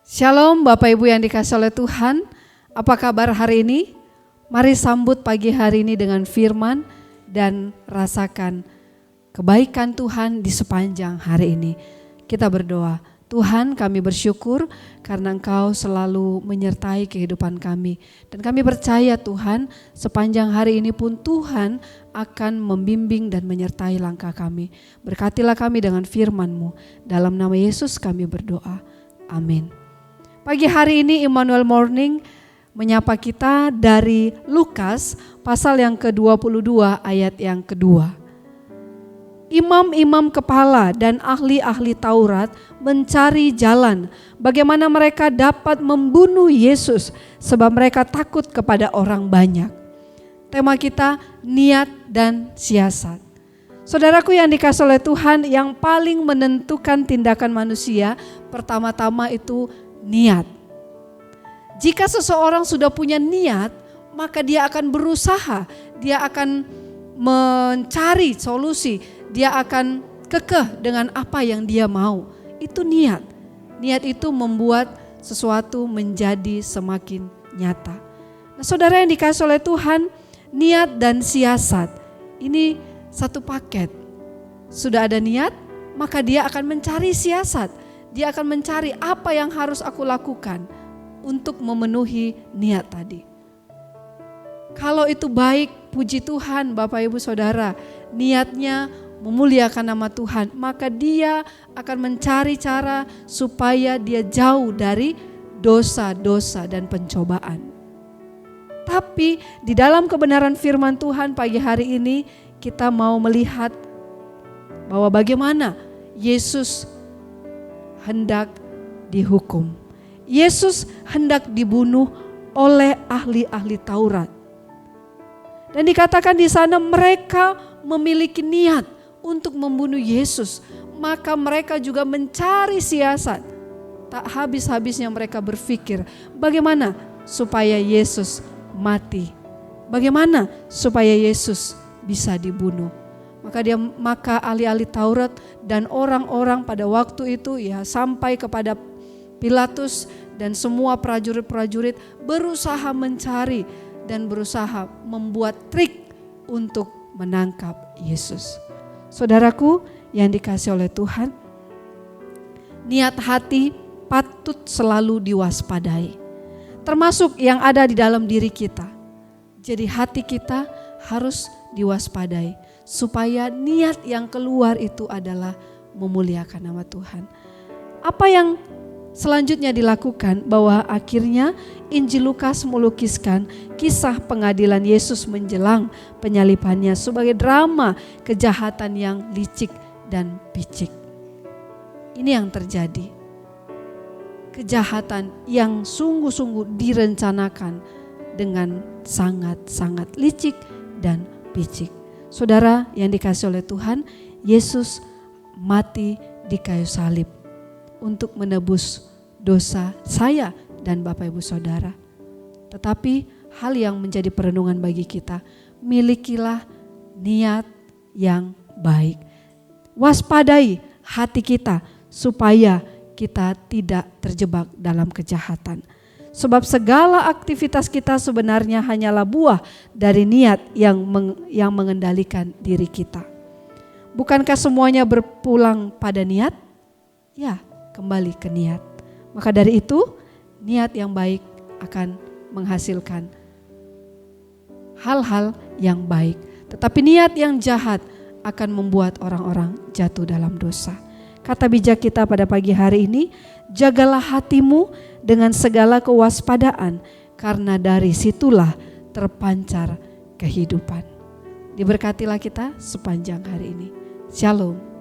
Shalom Bapak Ibu yang dikasihi oleh Tuhan. Apa kabar hari ini? Mari sambut pagi hari ini dengan firman dan rasakan kebaikan Tuhan di sepanjang hari ini. Kita berdoa. Tuhan, kami bersyukur karena Engkau selalu menyertai kehidupan kami. Dan kami percaya Tuhan, sepanjang hari ini pun Tuhan akan membimbing dan menyertai langkah kami. Berkatilah kami dengan firman-Mu. Dalam nama Yesus kami berdoa. Amin. Pagi hari ini Immanuel Morning menyapa kita dari Lukas pasal yang ke-22 ayat yang kedua. Imam-imam kepala dan ahli-ahli Taurat mencari jalan bagaimana mereka dapat membunuh Yesus sebab mereka takut kepada orang banyak. Tema kita niat dan siasat. Saudaraku yang dikasihi oleh Tuhan, yang paling menentukan tindakan manusia pertama-tama itu niat. Jika seseorang sudah punya niat, maka dia akan berusaha, dia akan mencari solusi, dia akan kekeh dengan apa yang dia mau. Itu niat. Niat itu membuat sesuatu menjadi semakin nyata. Nah, saudara yang dikasihi oleh Tuhan, niat dan siasat ini satu paket. Sudah ada niat, maka dia akan mencari siasat. Dia akan mencari apa yang harus aku lakukan untuk memenuhi niat tadi. Kalau itu baik, puji Tuhan Bapak Ibu Saudara, niatnya memuliakan nama Tuhan, maka dia akan mencari cara supaya dia jauh dari dosa-dosa dan pencobaan. Tapi di dalam kebenaran firman Tuhan pagi hari ini kita mau melihat bahwa bagaimana Yesus hendak dihukum. Yesus hendak dibunuh oleh ahli-ahli Taurat. Dan dikatakan di sana mereka memiliki niat untuk membunuh Yesus. Maka mereka juga mencari siasat. Tak habis-habisnya mereka berpikir bagaimana supaya Yesus mati. Bagaimana supaya Yesus bisa dibunuh. Maka ahli-ahli Taurat dan orang-orang pada waktu itu ya sampai kepada Pilatus dan semua prajurit-prajurit berusaha mencari dan berusaha membuat trik untuk menangkap Yesus. Saudaraku yang dikasihi oleh Tuhan, niat hati patut selalu diwaspadai. Termasuk yang ada di dalam diri kita. Jadi hati kita harus diwaspadai supaya niat yang keluar itu adalah memuliakan nama Tuhan. Apa yang selanjutnya dilakukan bahwa akhirnya Injil Lukas melukiskan kisah pengadilan Yesus menjelang penyalibannya sebagai drama kejahatan yang licik dan picik. Ini yang terjadi. Kejahatan yang sungguh-sungguh direncanakan dengan sangat-sangat licik dan picik. Saudara yang dikasihi oleh Tuhan, Yesus mati di kayu salib untuk menebus dosa saya dan Bapak Ibu Saudara. Tetapi hal yang menjadi perenungan bagi kita, milikilah niat yang baik. Waspadai hati kita supaya kita tidak terjebak dalam kejahatan. Sebab segala aktivitas kita sebenarnya hanyalah buah dari niat yang mengendalikan diri kita. Bukankah semuanya berpulang pada niat? Ya, kembali ke niat. Maka dari itu, niat yang baik akan menghasilkan hal-hal yang baik. Tetapi niat yang jahat akan membuat orang-orang jatuh dalam dosa. Kata bijak kita pada pagi hari ini, jagalah hatimu dengan segala kewaspadaan, karena dari situlah terpancar kehidupan. Diberkatilah kita sepanjang hari ini. Shalom.